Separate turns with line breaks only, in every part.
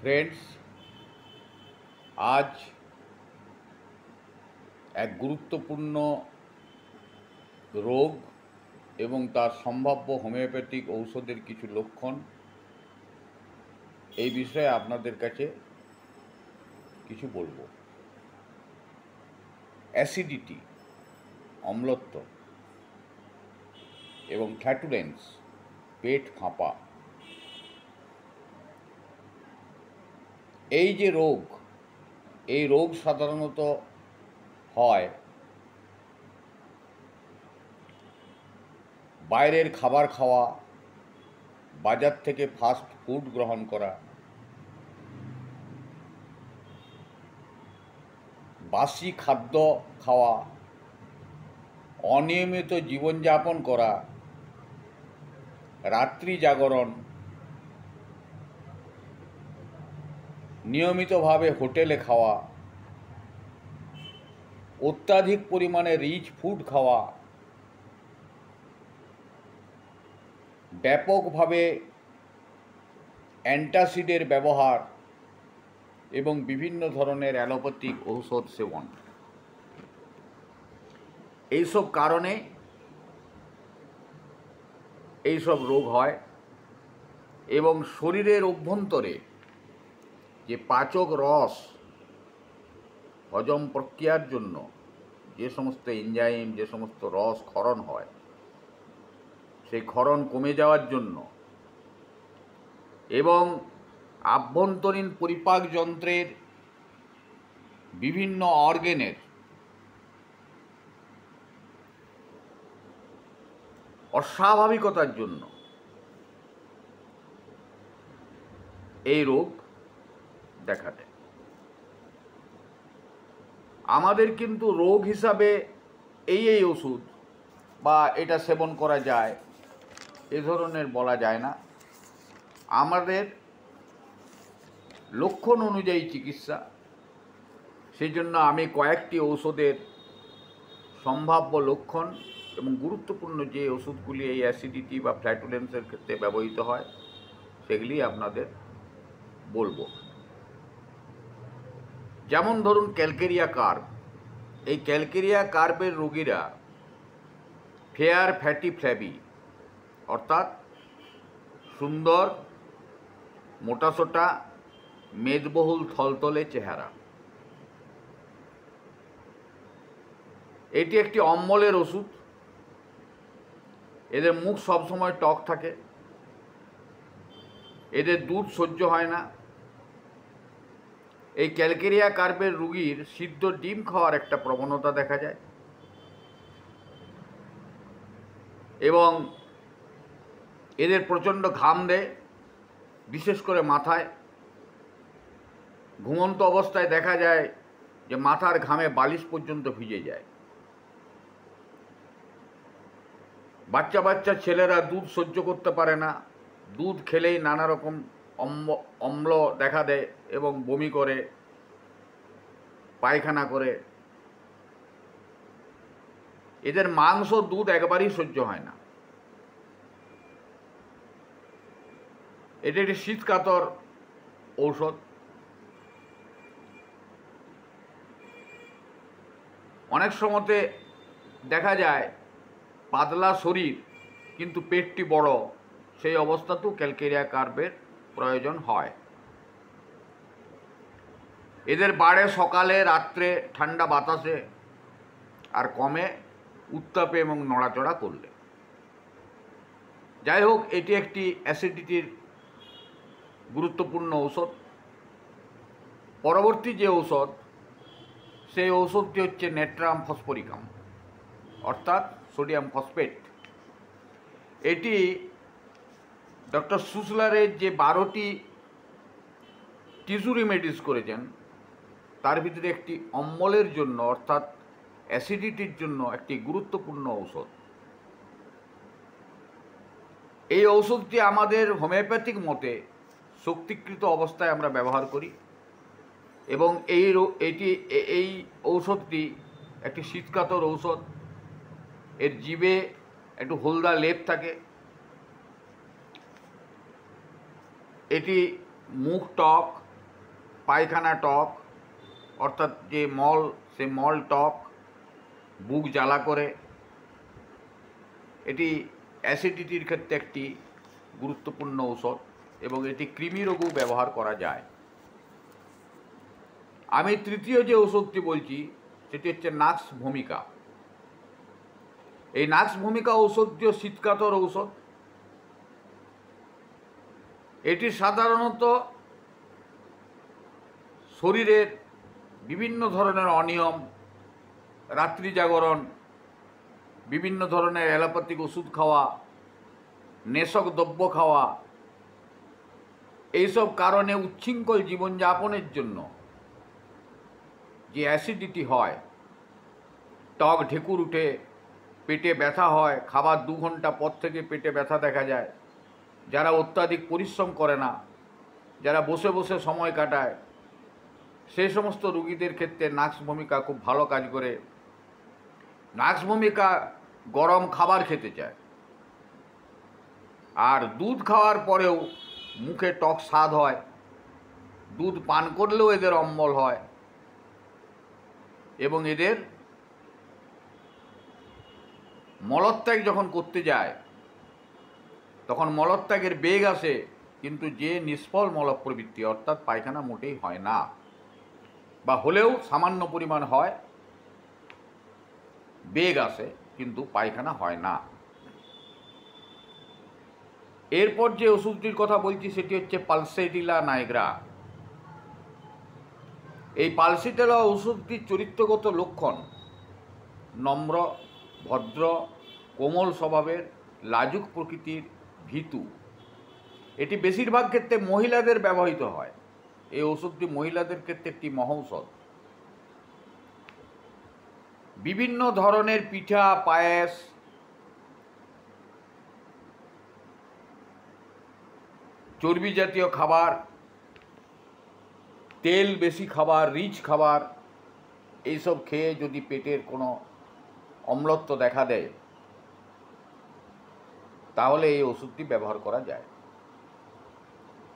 Friends, আজ এক গুরুত্বপূর্ণ রোগ এবং তার সম্ভাব্য হোমিওপ্যাথিক ঔষধের কিছু লক্ষণ এই বিষয়ে আপনাদের কাছে কিছু বলবো। অ্যাসিডিটি, অম্লত্ব এবং ফ্ল্যাটুলেন্স, পেট ফাঁপা, এই যে রোগ, এই রোগ সাধারণত হয় বাইরের খাবার খাওয়া, বাজার থেকে ফাস্ট ফুড গ্রহণ করা, বাসি খাদ্য খাওয়া, অনিয়মিত জীবনযাপন করা, রাত্রি জাগরণ, নিয়মিতভাবে হোটেলে খাওয়া, অত্যাধিক পরিমাণে রিচ ফুড খাওয়া, ব্যাপকভাবে অ্যান্টাসিডের ব্যবহার এবং বিভিন্ন ধরনের অ্যালোপ্যাথিক ঔষধ সেবন, এইসব কারণে এইসব রোগ হয়। এবং শরীরের অভ্যন্তরে যে পাচক রস হজম প্রক্রিয়ার জন্য যে সমস্ত এনজাইম, যে সমস্ত রস ক্ষরণ হয়, সেই ক্ষরণ কমে যাওয়ার জন্য এবং আভ্যন্তরীণ পরিপাক যন্ত্রের বিভিন্ন অর্গেনের অস্বাভাবিকতার জন্য এই রোগ দেখা দেয়। আমাদের কিন্তু রোগ হিসাবে এই ওষুধ বা এটা সেবন করা যায় এ ধরনের বলা যায় না। আমাদের লক্ষণ অনুযায়ী চিকিৎসা। সেই জন্য আমি কয়েকটি ঔষধের সম্ভাব্য লক্ষণ এবং গুরুত্বপূর্ণ যে ওষুধগুলি এই অ্যাসিডিটি বা ফ্ল্যাটুলেন্সের ক্ষেত্রে ব্যবহৃত হয় সেগুলি আপনাদের বলবো। যেমন ধরুন ক্যালকেরিয়া কার্ব। এই ক্যালকেরিয়া কার্বের রোগীরা ফেয়ার ফ্যাটি ফ্ল্যাবি, অর্থাৎ সুন্দর মোটাসোটা মেদবহুল থলথলে চেহারা। এটি একটি অম্বলের ওষুধ। এদের মুখ সবসময় টক থাকে, এদের দুধ সহ্য হয় না। এই ক্যালকেরিয়া কার্বের রোগীর সিদ্ধ ডিম খাওয়ার একটা প্রবণতা দেখা যায় এবং এদের প্রচণ্ড ঘাম দেয়, বিশেষ করে মাথায়। ঘুমন্ত অবস্থায় দেখা যায় যে মাথার ঘামে বালিশ পর্যন্ত ভিজে যায়। বাচ্চা বাচ্চা ছেলেরা দুধ সহ্য করতে পারে না, দুধ খেলেই নানা রকম অম্ল দেখা দেয় এবং বমি করে, পায়খানা করে। এদের মাংস, দুধ একবারই সহ্য হয় না। এটি একটি শীতকাতর ঔষধ। অনেক সময়তে দেখা যায় পাতলা শরীর কিন্তু পেটটি বড়, সেই অবস্থাতেও ক্যালকেরিয়া কার্বের প্রয়োজন হয়। এদের বাড়ে সকালে, রাত্রে ঠান্ডা বাতাসে, আর কমে উত্তাপে এবং নড়াচড়া করলে। যাই হোক, এটি একটি অ্যাসিডিটির গুরুত্বপূর্ণ ঔষধ। পরবর্তী যে ঔষধ, সেই ঔষধটি হচ্ছে নেট্রাম ফসফরিকাম, অর্থাৎ সোডিয়াম ফসফেট। এটি ডক্টর সুসলারের যে 12টি টিস্যু রেমেডিস করেছেন তার ভিতরে একটি অম্বলের জন্য, অর্থাৎ অ্যাসিডিটির জন্য একটি গুরুত্বপূর্ণ ঔষধ। এই ঔষধটি আমাদের হোমিওপ্যাথিক মতে শক্তিকৃত অবস্থায় আমরা ব্যবহার করি এবং এই ঔষধটি একটি শীতকাতর ঔষধ। এর জিভে একটু হলদা লেপ থাকে। এটি মুখ টক, পায়খানা টক, অর্থাৎ যে মল, সে মল টক, বুক জ্বালা করে। এটি অ্যাসিডিটির ক্ষেত্রে একটি গুরুত্বপূর্ণ ঔষধ এবং এটি কৃমি রোগেও ব্যবহার করা যায়। আমি তৃতীয় যে ওষুধটি বলছি সেটি হচ্ছে নাক্স ভূমিকা। এই নাক্স ভূমিকা ঔষধটিও শীতকাতর ঔষধ। এটি সাধারণত শরীরের বিভিন্ন ধরনের অনিয়ম, রাত্রি জাগরণ, বিভিন্ন ধরনের অ্যালোপ্যাথিক ওষুধ খাওয়া, নেশক দ্রব্য খাওয়া, এইসব কারণে উচ্ছৃঙ্খল জীবনযাপনের জন্য যে অ্যাসিডিটি হয়, টক ঢেকুর উঠে, পেটে ব্যথা হয়, খাবার 2 ঘন্টা পর থেকে পেটে ব্যথা দেখা যায়, যারা অত্যাধিক পরিশ্রম করে না, যারা বসে বসে সময় কাটায়, সেই সমস্ত রোগীদের ক্ষেত্রে নাক্স ভূমিকা খুব ভালো কাজ করে। নাক্স ভূমিকা গরম খাবার খেতে চায়, আর দুধ খাওয়ার পরেও মুখে টক স্বাদ হয়, দুধ পান করলেও এদের অম্বল হয় এবং এদের মলত্যাগ যখন করতে যায় তখন মলত্যাগের বেগ আসে, কিন্তু যে নিষ্ফল মলপ্রবৃত্তি অর্থাৎ পায়খানা মোটেই হয় না, বা হলেও সামান্য পরিমাণ হয়, বেগ আসে কিন্তু পায়খানা হয় না। এরপর যে ওষুধটির কথা বলছি সেটি হচ্ছে পালসেটিলা নাইগ্রা। এই পালসেটিলা ওষুধটির চরিত্রগত লক্ষণ নম্র, ভদ্র, কোমল স্বভাবের, লাজুক প্রকৃতির, ভীতু। এটি বেশিরভাগ ক্ষেত্রে মহিলাদের ব্যবহৃত হয়। এই ওষুধটি মহিলাদের ক্ষেত্রে একটি মহৌষধ। বিভিন্ন ধরনের পিঠা, পায়েস, চর্বি জাতীয় খাবার, তেল বেশি খাবার, রিচ খাবার, এইসব খেয়ে যদি পেটের কোনো অম্লত্ব দেখা দেয় তাহলে এই ওষুধটি ব্যবহার করা যায়।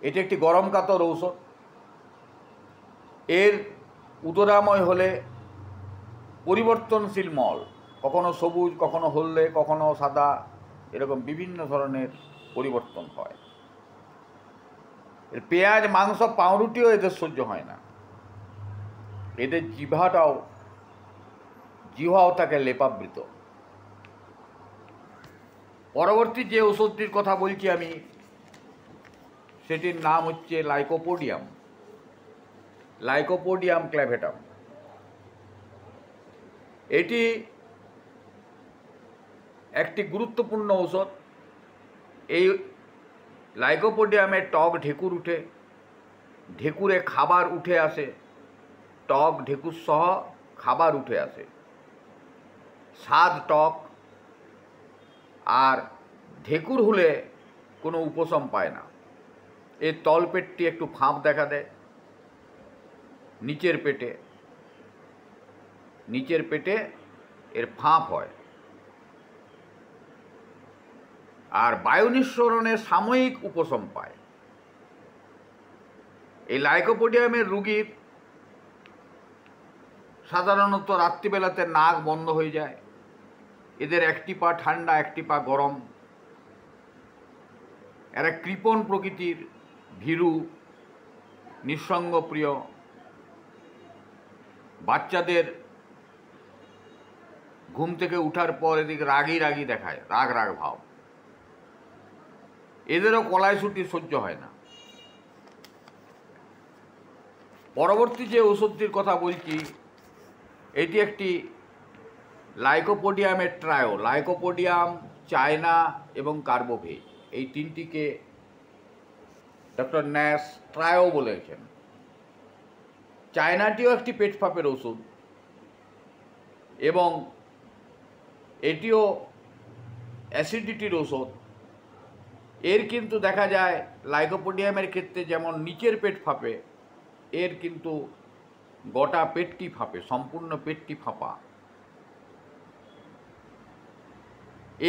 এটি একটি গরম কাতর ঔষধ। এর উদরাময় হলে পরিবর্তনশীল মল, কখনো সবুজ, কখনো হলদে, কখনো সাদা, এরকম বিভিন্ন ধরনের পরিবর্তন হয়। এর পেঁয়াজ, মাংস, পাউরুটিও এদের সহ্য হয় না। এদের জিহ্বাও থাকে লেপাবৃত। পরবর্তী যে ওষুধটির কথা বলছি আমি, সেটির নাম হচ্ছে লাইকোপোডিয়াম, লাইকোপোডিয়াম ক্ল্যাভেটাম। এটি একটি গুরুত্বপূর্ণ ঔষধ। এই লাইকোপোডিয়ামে টক ঢেকুর উঠে, ঢেকুরে খাবার উঠে আসে, টক ঢেকুর সহ খাবার উঠে আসে, স্বাদ টক, আর ঢেকুর হলে কোনো উপশম পায় না। এর তলপেটটি একটু ফাঁপ দেখা দেয়, নিচের পেটে এর ফাঁপ হয়, আর বায়ু নিঃসরণের সাময়িক উপশম পায়। এই লাইকোপোডিয়ামের রোগীর সাধারণত রাত্রিবেলাতে নাক বন্ধ হয়ে যায়, এদের একটি পা ঠান্ডা, একটি পা গরম, এরা কৃপণ প্রকৃতির, ভীরু, নিঃসঙ্গপ্রিয়, বাচ্চাদের ঘুম থেকে উঠার পর এদিকে রাগি দেখায়, রাগ ভাব। এদেরও কলাইশুঁটি সহ্য হয় না। পরবর্তী যে ওষুধটির কথা বলছি এটি একটি লাইকোপোডিয়ামের ট্রায়ো, লাইকোপোডিয়াম, চায়না এবং কার্বোভেজ, এই তিনটিকে ডক্টর ন্যাশ ট্রায়ো বলেছেন। চায়নাটিও একটি পেট ফাঁপের ওষুধ এবং এটিও অ্যাসিডিটির ওষুধ। এর কিন্তু দেখা যায় লাইকোপোডিয়ামের ক্ষেত্রে যেমন নিচের পেট ফাঁপে, এর কিন্তু গোটা পেটটি ফাঁপে, সম্পূর্ণ পেটটি ফাঁপা।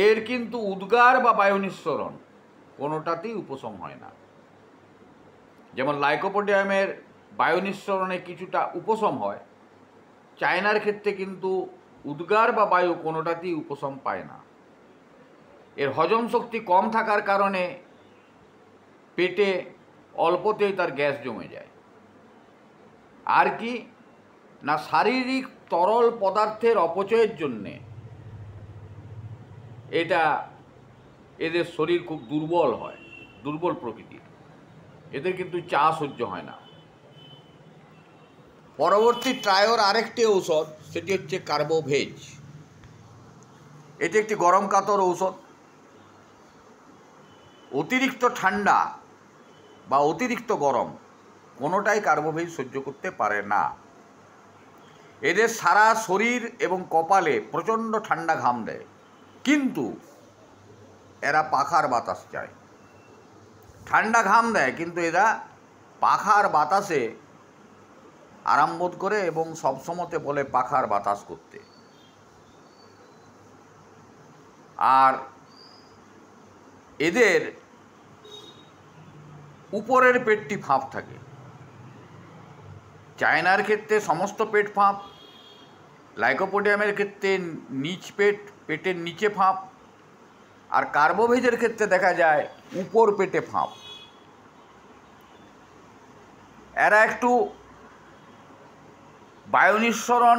এর কিন্তু উদ্গার বা বায়ু নিঃসরণ কোনোটাতেই উপশম হয় না। যেমন লাইকোপোডিয়ামের বায়ু নিঃসরণে কিছুটা উপশম হয়, চায়নার ক্ষেত্রে কিন্তু উদ্গার বা বায়ু কোনোটাতেই উপশম পায় না। এর হজম শক্তি কম থাকার কারণে পেটে অল্পতেই তার গ্যাস জমে যায়। আর কি না, শারীরিক তরল পদার্থের অপচয়ের জন্যে এদের শরীর খুব দুর্বল হয়, দুর্বল প্রকৃতির। এদের কিন্তু চা সহ্য হয় না। পরবর্তী ট্রায়োর আরেকটি ঔষধ, সেটি হচ্ছে কার্বোভেজ। এটি একটি গরম কাতর ঔষধ। অতিরিক্ত ঠান্ডা বা অতিরিক্ত গরম কোনোটাই কার্বোভেজ সহ্য করতে পারে না। এদের সারা শরীর এবং কপালে প্রচণ্ড ঠান্ডা ঘাম দেয়, কিন্তু এরা পাখার বাতাস চায়। ঠান্ডা ঘাম দেয়, কিন্তু এরা পাখার বাতাসে আরাম বোধ করে এবং সবসময়তে বলে পাখার বাতাস করতে। আর এদের উপরের পেটটি ফাঁপ থাকে। চায়নার ক্ষেত্রে সমস্ত পেট ফাঁপ, লাইকোপোডিয়ামের ক্ষেত্রে পেটের নিচে ফাঁপ, আর কার্বোভেজের ক্ষেত্রে দেখা যায় উপর পেটে ফাঁপ। এরা একটু বায়ু নিঃসরণ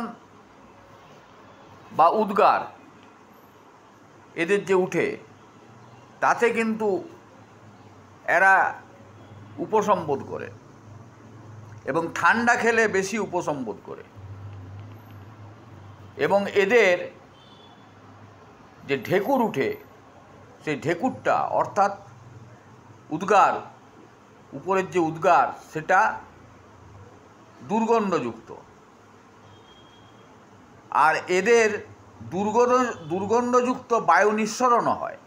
বা উদ্গার এদের যে উঠে, তাতে কিন্তু এরা উপশম বোধ করে, এবং ঠান্ডা খেলে বেশি উপশম বোধ করে। এবং এদের যে ঢেকুর উঠে, সেই ঢেকুরটা অর্থাৎ উদ্গার, উপরের যে উদ্গার, সেটা দুর্গন্ধযুক্ত। আর এদের দুর্গন্ধযুক্ত বায়ু নিঃসরণও হয়,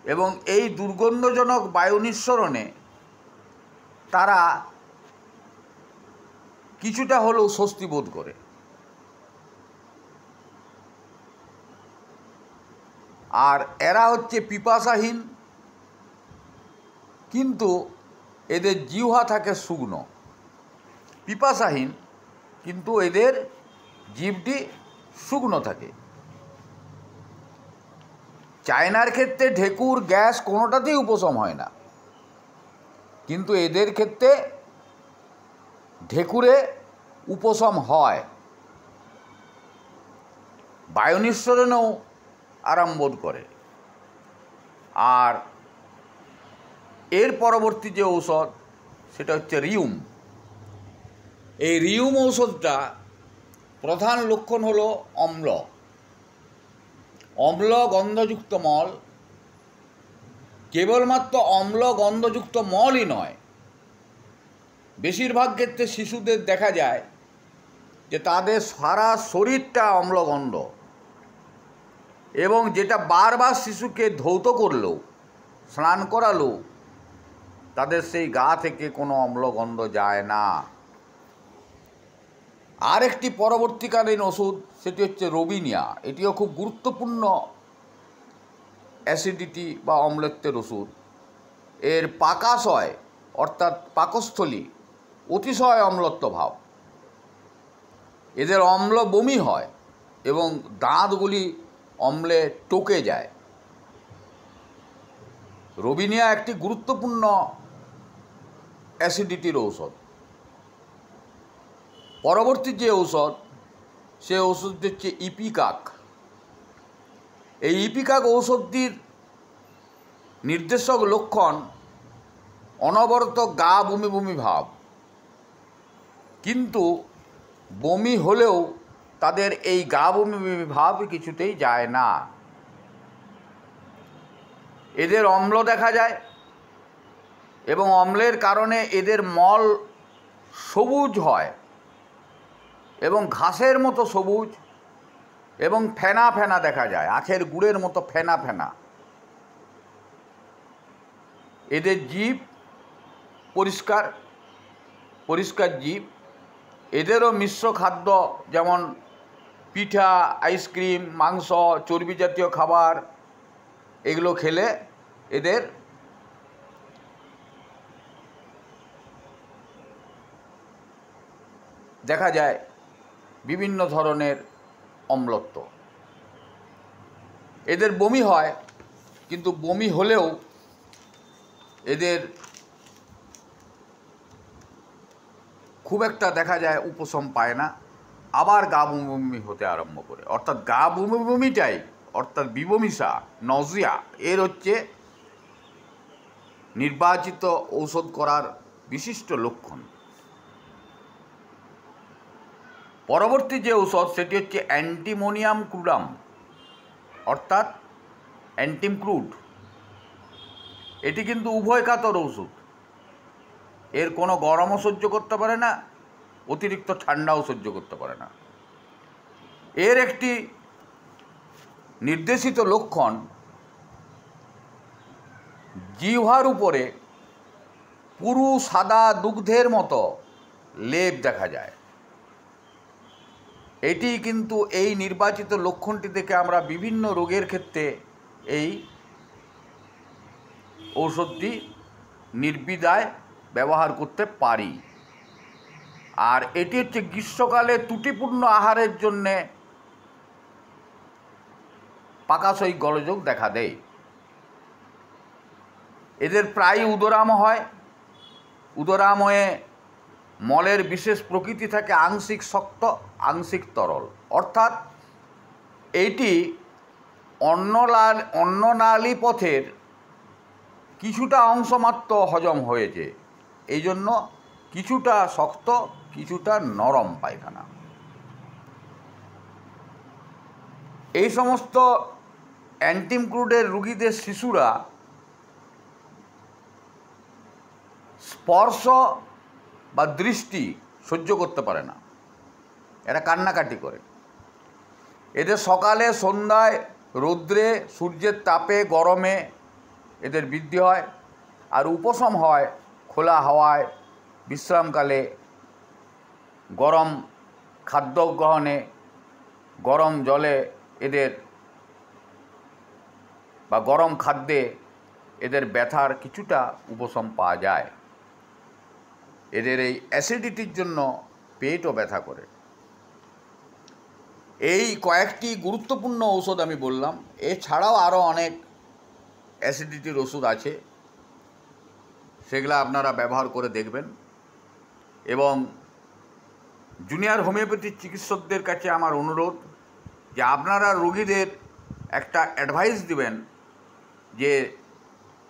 এবং এই দুর্গন্ধজনক বায়ু নিঃসরণে তারা কিছুটা হলেও স্বস্তি বোধ করে। আর এরা হচ্ছে পিপাসাহীন, কিন্তু এদের জিহ্বা থাকে শুকনো। পিপাসাহীন, কিন্তু এদের জিভটি শুকনো থাকে। চায়নার ক্ষেত্রে ঢেকুর, গ্যাস কোনোটাতেই উপশম হয় না, কিন্তু এদের ক্ষেত্রে ঢেকুরে উপশম হয়, বায়ু নিঃসরণেও আরাম বোধ করে। আর এর পরবর্তী যে ঔষধ, সেটা হচ্ছে রিউম। এই রিউম ঔষধটা প্রধান লক্ষণ হলো অম্ল। অম্ল গন্ধযুক্ত মল, কেবলমাত্র অম্ল গন্ধযুক্ত মলই নয়, বেশিরভাগ ক্ষেত্রে শিশুদের দেখা যায় যে তাদের সারা শরীরটা অম্লগন্ধ, এবং যেটা বারবার শিশুকে ধৌত করলেও, স্নান করালেও তাদের সেই গা থেকে কোনো অম্লগন্ধ যায় না। আরেকটি পরবর্তীকালীন ওষুধ, সেটি হচ্ছে রোবিনিয়া। এটিও খুব গুরুত্বপূর্ণ অ্যাসিডিটি বা অম্লত্বের ওষুধ। এর পাকাশয় অর্থাৎ পাকস্থলী অতিশয় অম্লত্ব ভাব। এদের অম্ল বমি হয় এবং দাঁতগুলি অম্লে টকে যায়। রোবিনিয়া একটি গুরুত্বপূর্ণ অ্যাসিডিটির ঔষধ। পরবর্তী যে ঔষধ, সে ওষুধটি হচ্ছে ইপিকাক। এই ইপিকাক ঔষধটির নির্দেশক লক্ষণ অনবরত গা বমি বমি ভাব, কিন্তু বমি হলেও তাদের এই গা বমি বমি ভাব কিছুতেই যায় না। এদের অম্ল দেখা যায়, এবং অম্লের কারণে এদের মল সবুজ হয়, এবং ঘাসের মতো সবুজ, এবং ফেনা ফেনা দেখা যায়, আখের গুড়ের মতো ফেনা ফেনা। এদের জিভ পরিষ্কার পরিষ্কার জিভ। এদেরও মিশ্র খাদ্য, যেমন পিঠা, আইসক্রিম, মাংস, চর্বি জাতীয় খাবার, এগুলো খেলে এদের দেখা যায় বিভিন্ন ধরনের অম্লত্ব। এদের বমি হয়, কিন্তু বমি হলেও এদের খুব একটা দেখা যায় উপশম পায় না, আবার গা বমি বমি হতে আরম্ভ করে। অর্থাৎ গা বমি বমিটাই, অর্থাৎ বিবমিশা, নজিয়া, এর হচ্ছে নির্বাচিত ঔষধ করার বিশিষ্ট লক্ষণ। পরবর্তী যে ঔষধ সেটি হচ্ছে অ্যান্টিমোনিয়াম ক্রুডাম, অর্থাৎ অ্যান্টিম ক্রুড। এটি কিন্তু উভয়কাতর ঔষধ। এর কোনো গরমও সহ্য করতে পারে না, অতিরিক্ত ঠান্ডাও সহ্য করতে পারে না। এর একটি নির্দেশিত লক্ষণ, জিহ্বার উপরে পুরু সাদা দুগ্ধের মতো লেপ দেখা যায়। এটি কিন্তু এই নির্বাচিত লক্ষণটি থেকে আমরা বিভিন্ন রোগের ক্ষেত্রে এই ঔষধটি নির্বিধায় ব্যবহার করতে পারি। আর এটি হচ্ছে গ্রীষ্মকালে ত্রুটিপূর্ণ আহারের জন্যে পাকাশয়ী গোলযোগ দেখা দেয়। এদের প্রায় উদরাম হয়। উদরাময়ে মলের বিশেষ প্রকৃতি থাকে আংশিক শক্ত, আংশিক তরল। অর্থাৎ এইটি অন্ননালী পথের কিছুটা অংশ মাত্র হজম হয়েছে, এই জন্য কিছুটা শক্ত, কিছুটা নরম পায়খানা। এই সমস্ত অ্যান্টিম ক্রুডের রুগীদের শিশুরা স্পর্শ বা দৃষ্টি সহ্য করতে পারে না, এরা কান্নাকাটি করে। এদের সকালে সন্ধ্যায় রৌদ্রে সূর্যের তাপে গরমে এদের বৃদ্ধি হয়, আর উপশম হয় খোলা হাওয়ায়, বিশ্রামকালে, গরম খাদ্য গ্রহণে, গরম জলে এদের বা গরম খাদ্যে এদের ব্যথার কিছুটা উপশম পাওয়া যায়। এদের এই অ্যাসিডিটির জন্য পেটও ব্যথা করে। এই কয়েকটি গুরুত্বপূর্ণ ঔষধ আমি বললাম, এছাড়াও আরও অনেক অ্যাসিডিটির ওষুধ আছে, সেগুলো আপনারা ব্যবহার করে দেখবেন। এবং জুনিয়র হোমিওপ্যাথি চিকিৎসকদের কাছে আমার অনুরোধ যে আপনারা রোগীদের একটা অ্যাডভাইস দিবেন যে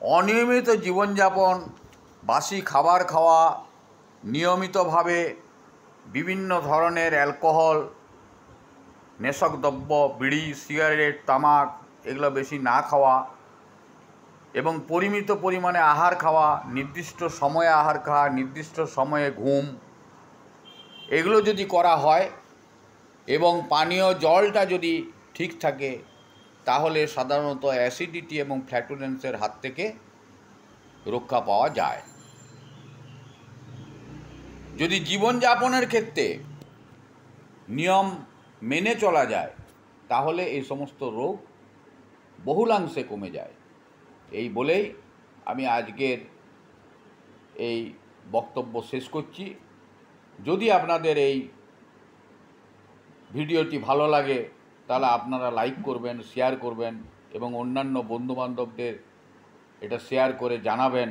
অনিয়মিত জীবনযাপন, বাসি খাবার খাওয়া, নিয়মিতভাবে বিভিন্ন ধরনের অ্যালকোহল, নেশক দ্রব্য, বিড়ি, সিগারেট, তামাক এগুলো বেশি না খাওয়া, এবং পরিমিত পরিমাণে আহার খাওয়া, নির্দিষ্ট সময়ে আহার খাওয়া, নির্দিষ্ট সময়ে ঘুম, এগুলো যদি করা হয় এবং পানীয় জলটা যদি ঠিক থাকে, তাহলে সাধারণত অ্যাসিডিটি এবং ফ্ল্যাটুলেন্সের হাত থেকে রক্ষা পাওয়া যায়। যদি জীবনযাপনের ক্ষেত্রে নিয়ম মেনে চলা যায়, তাহলে এই সমস্ত রোগ বহুলাংশে কমে যায়। এই বলেই আমি আজকের এই বক্তব্য শেষ করছি। যদি আপনাদের এই ভিডিওটি ভালো লাগে তাহলে আপনারা লাইক করবেন, শেয়ার করবেন এবং অন্যান্য বন্ধুবান্ধবদের এটা শেয়ার করে জানাবেন,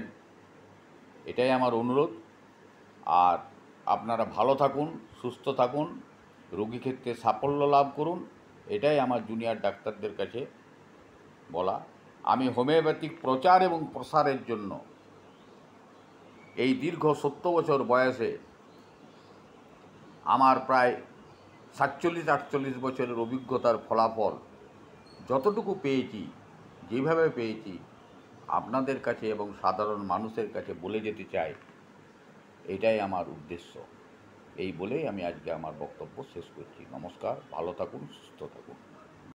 এটাই আমার অনুরোধ। আর আপনারা ভালো থাকুন, সুস্থ থাকুন, রোগী ক্ষেত্রে সাফল্য লাভ করুন, এটাই আমার জুনিয়র ডাক্তারদের কাছে বলা। আমি হোমিওপ্যাথিক প্রচার এবং প্রসারের জন্য এই দীর্ঘ 70 বছর বয়সে আমার প্রায় 47-48 বছরের অভিজ্ঞতার ফলাফল যতটুকু পেয়েছি, যেভাবে পেয়েছি, আপনাদের কাছে এবং সাধারণ মানুষের কাছে বলে যেতে চাই, এটাই আমার উদ্দেশ্য। এই বলেই আমি আজকে আমার বক্তব্য শেষ করছি। নমস্কার, ভালো থাকুন, সুস্থ থাকুন।